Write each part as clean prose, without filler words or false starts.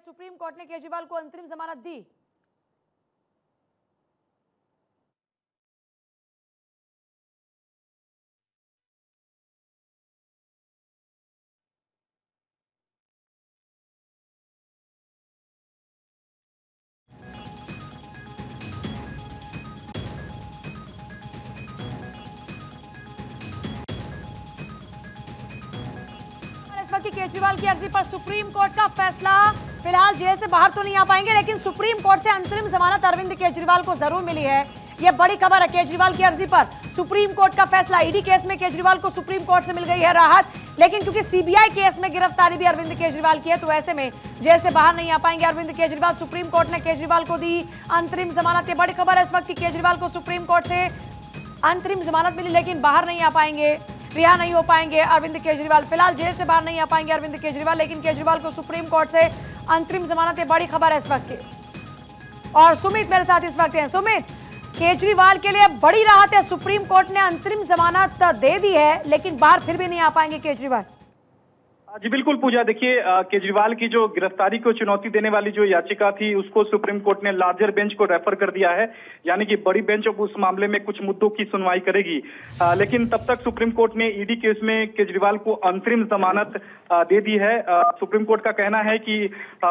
Supreme court ने केजरीवाल को अंतरिम जमानत दी। इस वक्त केजरीवाल की अर्जी पर सुप्रीम कोर्ट का फैसला। फिलहाल जेल से बाहर तो नहीं आ पाएंगे, लेकिन सुप्रीम कोर्ट से अंतरिम जमानत अरविंद केजरीवाल को जरूर मिली है। यह बड़ी खबर है। केजरीवाल की अर्जी पर सुप्रीम कोर्ट का फैसला। ईडी केस में केजरीवाल को सुप्रीम कोर्ट से मिल गई है राहत, लेकिन क्योंकि सीबीआई केस में गिरफ्तारी भी अरविंद केजरीवाल की है, तो ऐसे में जेल से बाहर नहीं आ पाएंगे अरविंद केजरीवाल। सुप्रीम कोर्ट ने केजरीवाल को दी अंतरिम जमानत। ये बड़ी खबर है इस वक्त की केजरीवाल को सुप्रीम कोर्ट से अंतरिम जमानत मिली, लेकिन बाहर नहीं आ पाएंगे, रिहा नहीं हो पाएंगे अरविंद केजरीवाल। फिलहाल जेल से बाहर नहीं आ पाएंगे अरविंद केजरीवाल, लेकिन केजरीवाल को सुप्रीम कोर्ट से अंतरिम जमानत। ये बड़ी खबर है इस वक्त की। और सुमित मेरे साथ इस वक्त हैं। सुमित, केजरीवाल के लिए बड़ी राहत है, सुप्रीम कोर्ट ने अंतरिम जमानत दे दी है, लेकिन बाहर फिर भी नहीं आ पाएंगे केजरीवाल। जी बिल्कुल पूजा, देखिए केजरीवाल की जो गिरफ्तारी को चुनौती देने वाली जो याचिका थी उसको सुप्रीम कोर्ट ने लार्जर बेंच को रेफर कर दिया है, यानी कि बड़ी बेंच अब उस मामले में कुछ मुद्दों की सुनवाई करेगी। लेकिन तब तक सुप्रीम कोर्ट ने ईडी केस में केजरीवाल को अंतरिम जमानत दे दी है। सुप्रीम कोर्ट का कहना है कि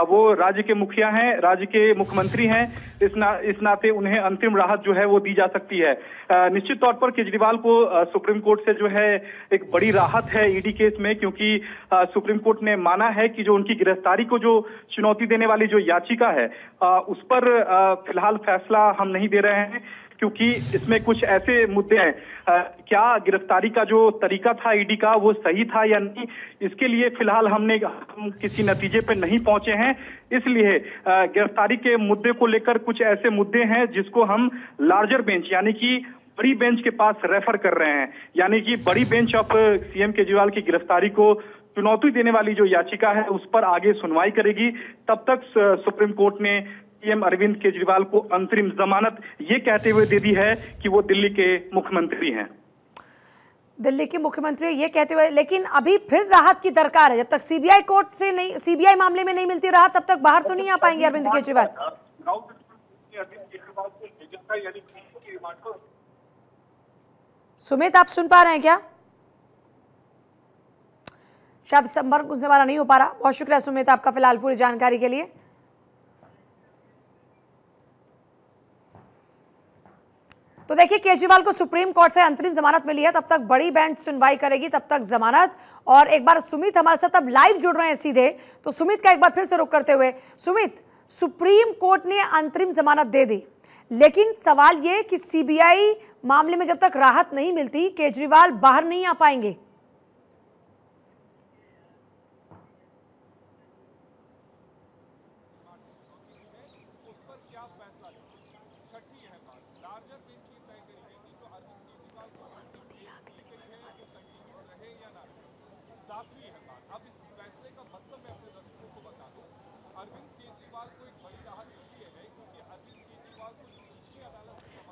वो राज्य के मुखिया हैं, राज्य के मुख्यमंत्री हैं, इस नाते उन्हें अंतरिम राहत जो है वो दी जा सकती है। निश्चित तौर पर केजरीवाल को सुप्रीम कोर्ट से जो है एक बड़ी राहत है ईडी केस में, क्योंकि सुप्रीम कोर्ट ने माना है कि जो उनकी गिरफ्तारी को जो चुनौती देने वाली जो याचिका है उस पर फिलहाल फैसला हम नहीं दे रहे हैं, क्योंकि इसमें कुछ ऐसे मुद्दे हैं। क्या गिरफ्तारी का जो तरीका था ईडी का वो सही था या नहीं, इसके लिए फिलहाल हम किसी नतीजे पर नहीं पहुंचे हैं। इसलिए गिरफ्तारी के मुद्दे को लेकर कुछ ऐसे मुद्दे हैं जिसको हम लार्जर बेंच यानी कि बड़ी बेंच के पास रेफर कर रहे हैं, यानी कि बड़ी बेंच अब सीएम केजरीवाल की गिरफ्तारी को चुनौती देने वाली जो याचिका है उस पर आगे सुनवाई करेगी। तब तक सुप्रीम कोर्ट ने सीएम अरविंद केजरीवाल को अंतरिम जमानत ये कहते हुए दे दी है कि वो दिल्ली के मुख्यमंत्री हैं। दिल्ली के मुख्यमंत्री ये कहते हुए, लेकिन अभी फिर राहत की दरकार है। जब तक सीबीआई कोर्ट से नहीं, सीबीआई मामले में नहीं मिलती राहत, तब तक बाहर तो नहीं आ पाएंगे अरविंद केजरीवाल। सुमित, आप सुन पा रहे हैं क्या? शायद संपर्क उससे हमारा नहीं हो पा रहा। बहुत शुक्रिया सुमित आपका फिलहाल पूरी जानकारी के लिए। तो देखिए, केजरीवाल को सुप्रीम कोर्ट से अंतरिम जमानत मिली है, तब तक बड़ी बेंच सुनवाई करेगी, तब तक जमानत। और एक बार सुमित हमारे साथ अब लाइव जुड़ रहे हैं सीधे, तो सुमित का एक बार फिर से रुख करते हुए, सुमित, सुप्रीम कोर्ट ने अंतरिम जमानत दे दी, लेकिन सवाल ये कि सीबीआई मामले में जब तक राहत नहीं मिलती केजरीवाल बाहर नहीं आ पाएंगे।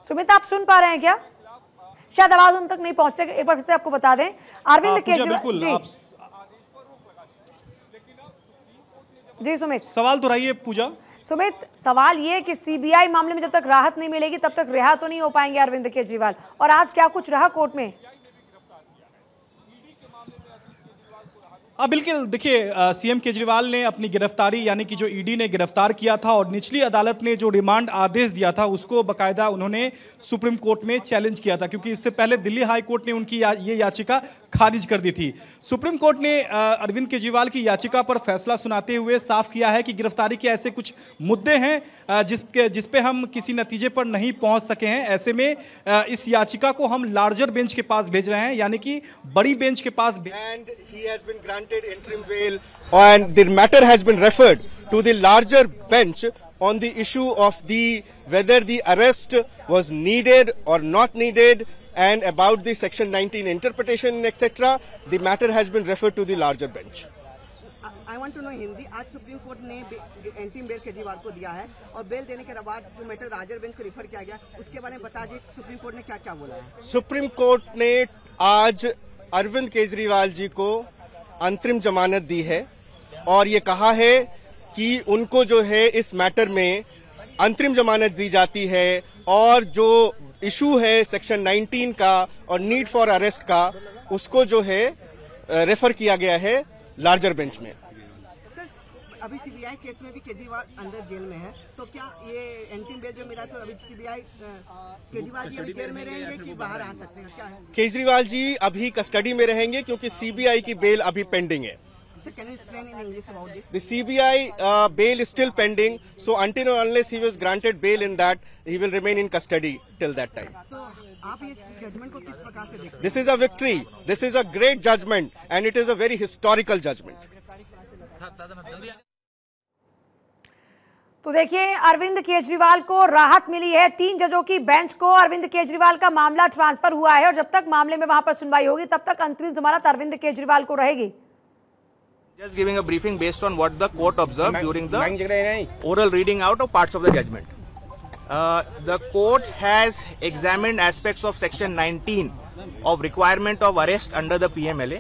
सुमित, आप सुन पा रहे हैं क्या? शायद आवाज उन तक नहीं पहुंच रही, एक बार फिर से आपको बता दें। अरविंद केजरीवाल जी जी सुमित, सवाल दोहराइए पूजा। सुमित, सवाल ये कि सीबीआई मामले में जब तक राहत नहीं मिलेगी तब तक रिहा तो नहीं हो पाएंगे अरविंद केजरीवाल, और आज क्या कुछ रहा कोर्ट में? बिल्कुल, देखिए सीएम केजरीवाल ने अपनी गिरफ्तारी यानी कि जो ईडी ने गिरफ्तार किया था और निचली अदालत ने जो रिमांड आदेश दिया था उसको बकायदा उन्होंने सुप्रीम कोर्ट में चैलेंज किया था, क्योंकि इससे पहले दिल्ली हाई कोर्ट ने उनकी ये याचिका खारिज कर दी थी। सुप्रीम कोर्ट ने अरविंद केजरीवाल की याचिका पर फैसला सुनाते हुए साफ किया है कि गिरफ्तारी के ऐसे कुछ मुद्दे हैं जिस पे हम किसी नतीजे पर नहीं पहुंच सके हैं। ऐसे में इस याचिका को हम लार्जर बेंच के पास भेज रहे हैं, यानी कि बड़ी बेंच के पास। Interim bail, and the matter has been referred to the larger bench on the issue of whether the arrest was needed or not needed, and about the section 19 interpretation etc. The matter has been referred to the larger bench. I want to know Hindi, आज supreme court ने entry bell Kejriwal को दिया है और bell देने के बाद जो मैटर लार्जर बेंच को रिफर किया गया, उसके बारे में बता दीजिए सुप्रीम कोर्ट ने क्या क्या बोला है। सुप्रीम कोर्ट ने आज अरविंद केजरीवाल जी को अंतरिम जमानत दी है और ये कहा है कि उनको जो है इस मैटर में अंतरिम जमानत दी जाती है और जो इशू है सेक्शन 19 का और नीड फॉर अरेस्ट का उसको जो है रेफर किया गया है लार्जर बेंच में। सर, अभी सीबीआई केस में भी केजरीवाल अंदर जेल में है, तो क्या ये एंटिम बेल जो मिला तो अभी सीबीआई केजरीवाल जी अभी जेल में रहेंगे कि बाहर आ सकते हैं, क्या है? केजरीवाल जी अभी कस्टडी में रहेंगे क्योंकि सीबीआई की बेल अभी पेंडिंग है। Sir, can you explain in English about this? The CBI bail is still pending, so until or unless he was granted bail in that, he will remain in custody till that time. So, आप ये judgement को किस प्रकार से देखते हैं? This is a victory. This is a great judgment, and it is a very historical judgment. तो देखिए, अरविंद केजरीवाल को राहत मिली है। 3 जजों की बेंच को अरविंद केजरीवाल का मामला ट्रांसफर हुआ है और जब तक मामले में वहां पर सुनवाई होगी तब तक अंतरिम जमानत अरविंद केजरीवाल को रहेगी। Just giving a briefing based on what the court observed during the oral reading out of parts of the judgment. The court has examined aspects of section 19 of requirement of arrest under the PMLA.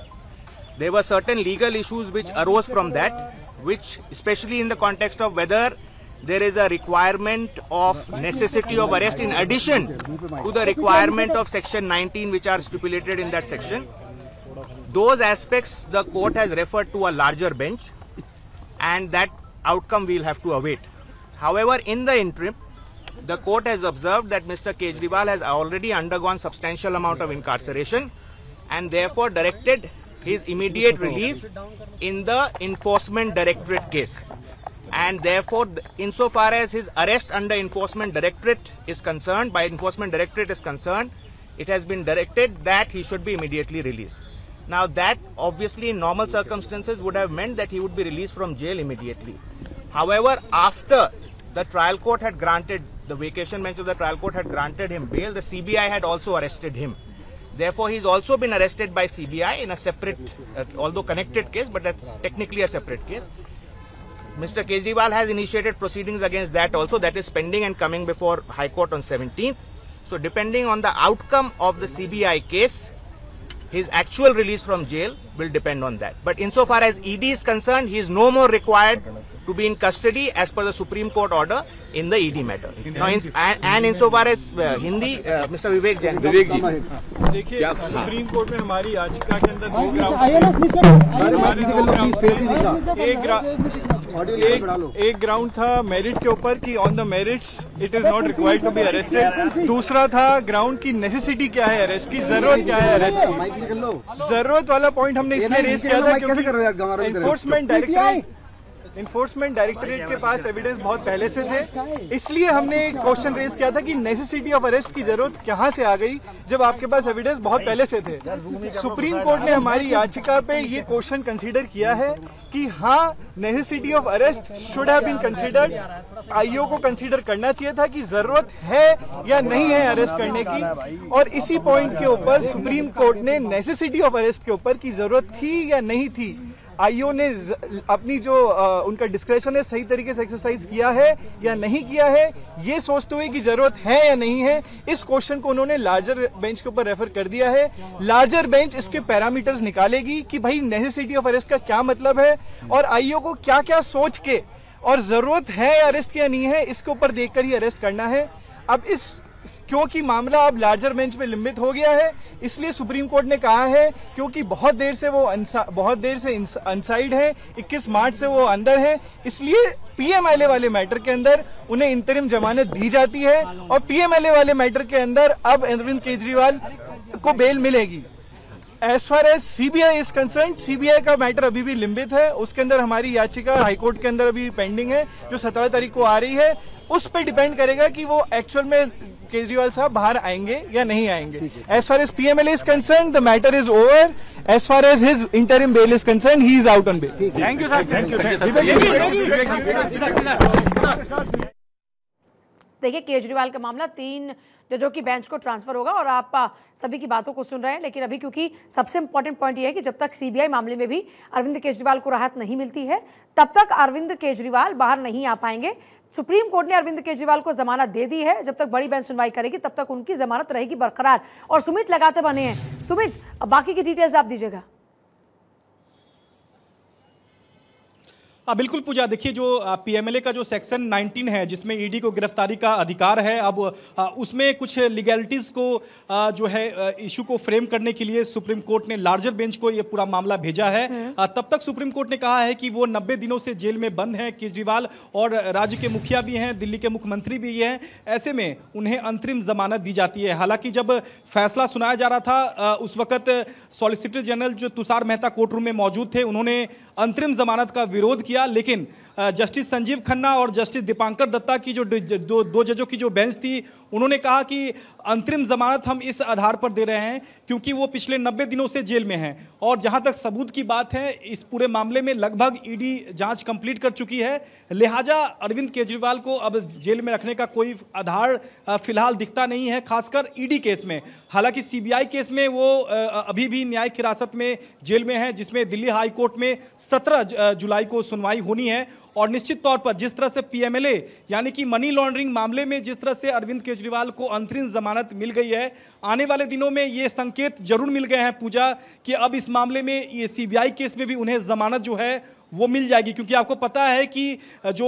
There were certain legal issues which arose from that, which especially in the context of whether there is a requirement of necessity of arrest in addition to the requirement of section 19 which are stipulated in that section. Those aspects the court has referred to a larger bench, and that outcome we'll have to await. However, in the interim, the court has observed that Mr. Kejriwal has already undergone substantial amount of incarceration and therefore directed his immediate release in the Enforcement Directorate case. And therefore, insofar as his arrest under Enforcement Directorate is concerned, by Enforcement Directorate is concerned, it has been directed that he should be immediately released. Now that obviously in normal circumstances would have meant that he would be released from jail immediately. However, after the trial court had granted, the vacation bench of the trial court had granted him bail, the CBI had also arrested him. Therefore, he's also been arrested by CBI in a separate, although connected case, but that's technically a separate case. Mr. Kejriwal has initiated proceedings against that also, that is pending and coming before High Court on 17th. So depending on the outcome of the CBI case, his actual release from jail will depend on that. But insofar as ED is concerned, he is no more required to be in custody as per the Supreme Court order in the ED matter. Now, and insofar as Hindi, Mr. Vivek Jain. देखिए, supreme court में हमारी याचिका के अंदर 2 ground एक ground था merit के ऊपर कि on the merits it is not required to be arrested. दूसरा था ग्राउंड की नेसेसिटी क्या है अरेस्ट की, जरूरत क्या है अरेस्ट की। जरूरत वाला पॉइंट हमने इसलिए रेज किया था क्योंकि इन्फोर्समेंट डायरेक्टरेट के पास एविडेंस बहुत पहले से थे, इसलिए हमने एक क्वेश्चन रेज किया था कि नेसेसिटी ऑफ अरेस्ट की जरूरत कहां से आ गई जब आपके पास एविडेंस बहुत पहले से थे। सुप्रीम कोर्ट ने हमारी याचिका पे ये क्वेश्चन कंसीडर किया है कि हाँ, necessity of arrest should have been considered. IO को कंसीडर करना चाहिए था कि जरूरत है या नहीं है अरेस्ट करने की, और इसी पॉइंट के ऊपर सुप्रीम कोर्ट ने नेसेसिटी ऑफ अरेस्ट के ऊपर की जरूरत थी या नहीं थी, आईओ ने अपनी जो उनका डिस्क्रेशन है सही तरीके से एक्सरसाइज किया है या नहीं किया है, ये सोचते हुए कि जरूरत है या नहीं है, इस क्वेश्चन को उन्होंने लार्जर बेंच के ऊपर रेफर कर दिया है। लार्जर बेंच इसके पैरामीटर्स निकालेगी कि भाई नेसेसिटी ऑफ अरेस्ट का क्या मतलब है और आईओ को क्या क्या सोच के और जरूरत है अरेस्ट की या नहीं है, इसके ऊपर देखकर ही अरेस्ट करना है। अब क्योंकि मामला अब लार्जर बेंच में लंबित हो गया है, इसलिए सुप्रीम कोर्ट ने कहा है क्योंकि बहुत देर से अनसाइड है, 21 मार्च से वो अंदर है, इसलिए पीएमएलए वाले मैटर के अंदर उन्हें इंतरिम जमानत दी जाती है और पीएमएलए वाले मैटर के अंदर अब अरविंद केजरीवाल को बेल मिलेगी। As far as CBI is concern, CBI का मैटर अभी भी लंबित है, उसके अंदर हमारी याचिका हाईकोर्ट के अंदर अभी पेंडिंग है जो 17 तारीख को आ रही है। उस पर डिपेंड करेगा कि वो एक्चुअल में केजरीवाल साहब बाहर आएंगे या नहीं आएंगे। As far as PMLA is concern, the matter is over. As far as his interim bail is concern, he is out on bail. Thank you sir. देखिए, केजरीवाल का मामला 3 जजों की बेंच को ट्रांसफर होगा और आप सभी की बातों को सुन रहे हैं, लेकिन अभी क्योंकि सबसे इंपॉर्टेंट पॉइंट ये है कि जब तक सीबीआई मामले में भी अरविंद केजरीवाल को राहत नहीं मिलती है तब तक अरविंद केजरीवाल बाहर नहीं आ पाएंगे। सुप्रीम कोर्ट ने अरविंद केजरीवाल को जमानत दे दी है, जब तक बड़ी बेंच सुनवाई करेगी तब तक उनकी जमानत रहेगी बरकरार। और सुमित लगाते बने हैं। सुमित, बाकी की डिटेल्स आप दीजिएगा। बिल्कुल पूजा, देखिए जो पीएमएलए का जो सेक्शन 19 है जिसमें ईडी को गिरफ्तारी का अधिकार है, अब उसमें कुछ लीगैलिटीज को जो है इशू को फ्रेम करने के लिए सुप्रीम कोर्ट ने लार्जर बेंच को ये पूरा मामला भेजा है। तब तक सुप्रीम कोर्ट ने कहा है कि वो 90 दिनों से जेल में बंद हैं केजरीवाल, और राज्य के मुखिया भी हैं, दिल्ली के मुख्यमंत्री भी हैं। ऐसे में उन्हें अंतरिम जमानत दी जाती है। हालांकि जब फैसला सुनाया जा रहा था उस वक्त सॉलिसिटर जनरल जो तुषार मेहता कोर्ट रूम में मौजूद थे, उन्होंने अंतरिम जमानत का विरोध किया, लेकिन जस्टिस संजीव खन्ना और जस्टिस दीपांकर दत्ता की जो दो जजों की जो बेंच थी, उन्होंने कहा कि अंतरिम जमानत हम इस आधार पर दे रहे हैं क्योंकि वो पिछले 90 दिनों से जेल में हैं, और जहां तक सबूत की बात है इस पूरे मामले में लगभग ईडी जांच कंप्लीट कर चुकी है, लिहाजा अरविंद केजरीवाल को अब जेल में रखने का कोई आधार फिलहाल दिखता नहीं है, खासकर ईडी केस में। हालांकि सीबीआई केस में वो अभी भी न्यायिक हिरासत में जेल में है, जिसमें दिल्ली हाई कोर्ट में 17 जुलाई को सुनवाई होनी है। और निश्चित तौर पर जिस तरह से पीएमएलए यानी कि मनी लॉन्ड्रिंग मामले में जिस तरह से अरविंद केजरीवाल को अंतरिम जमानत मिल गई है, आने वाले दिनों में ये संकेत जरूर मिल गए हैं पूजा कि अब इस मामले में ये सीबीआई केस में भी उन्हें जमानत जो है वो मिल जाएगी। क्योंकि आपको पता है कि जो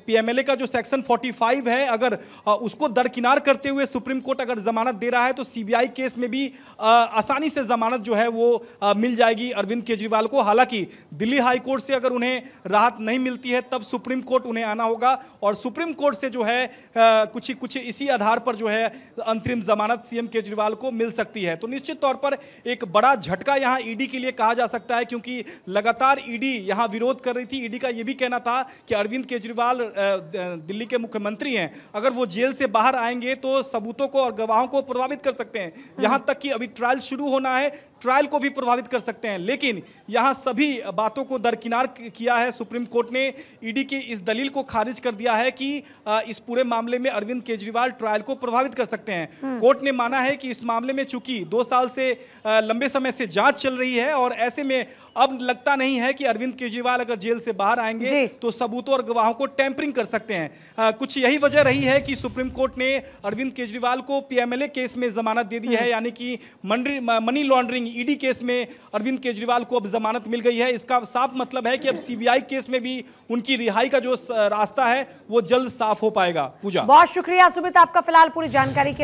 पीएमएलए का जो सेक्शन 45 है, अगर उसको दरकिनार करते हुए सुप्रीम कोर्ट अगर जमानत दे रहा है तो सीबीआई केस में भी आसानी से जमानत जो है वो मिल जाएगी अरविंद केजरीवाल को। हालांकि दिल्ली हाई कोर्ट से अगर उन्हें राहत नहीं मिलती है तब सुप्रीम कोर्ट उन्हें आना होगा, और सुप्रीम कोर्ट से जो है कुछ इसी आधार पर जो है अंतरिम जमानत सीएम केजरीवाल को मिल सकती है। तो निश्चित तौर पर एक बड़ा झटका यहाँ ईडी के लिए कहा जा सकता है, क्योंकि लगातार ईडी यहाँ विरोध कर रही थी। ईडी का यह भी कहना था कि अरविंद केजरीवाल दिल्ली के मुख्यमंत्री हैं, अगर वो जेल से बाहर आएंगे तो सबूतों को और गवाहों को प्रभावित कर सकते हैं। यहां तक कि अभी ट्रायल शुरू होना है, ट्रायल को भी प्रभावित कर सकते हैं। लेकिन यहां सभी बातों को दरकिनार किया है सुप्रीम कोर्ट ने। ईडी की इस दलील को खारिज कर दिया है कि इस पूरे मामले में अरविंद केजरीवाल ट्रायल को प्रभावित कर सकते हैं। कोर्ट ने माना है कि इस मामले में चूंकि 2 साल से लंबे समय से जांच चल रही है, और ऐसे में अब लगता नहीं है कि अरविंद केजरीवाल अगर जेल से बाहर आएंगे तो सबूतों और गवाहों को टैंपरिंग कर सकते हैं। कुछ यही वजह रही है कि सुप्रीम कोर्ट ने अरविंद केजरीवाल को पीएमएलए केस में जमानत दे दी है, यानी कि मनी लॉन्ड्रिंग ईडी केस में अरविंद केजरीवाल को अब जमानत मिल गई है। इसका साफ मतलब है कि अब सीबीआई केस में भी उनकी रिहाई का जो रास्ता है वो जल्द साफ हो पाएगा। पूजा, बहुत शुक्रिया सुमित आपका फिलहाल पूरी जानकारी के लिए।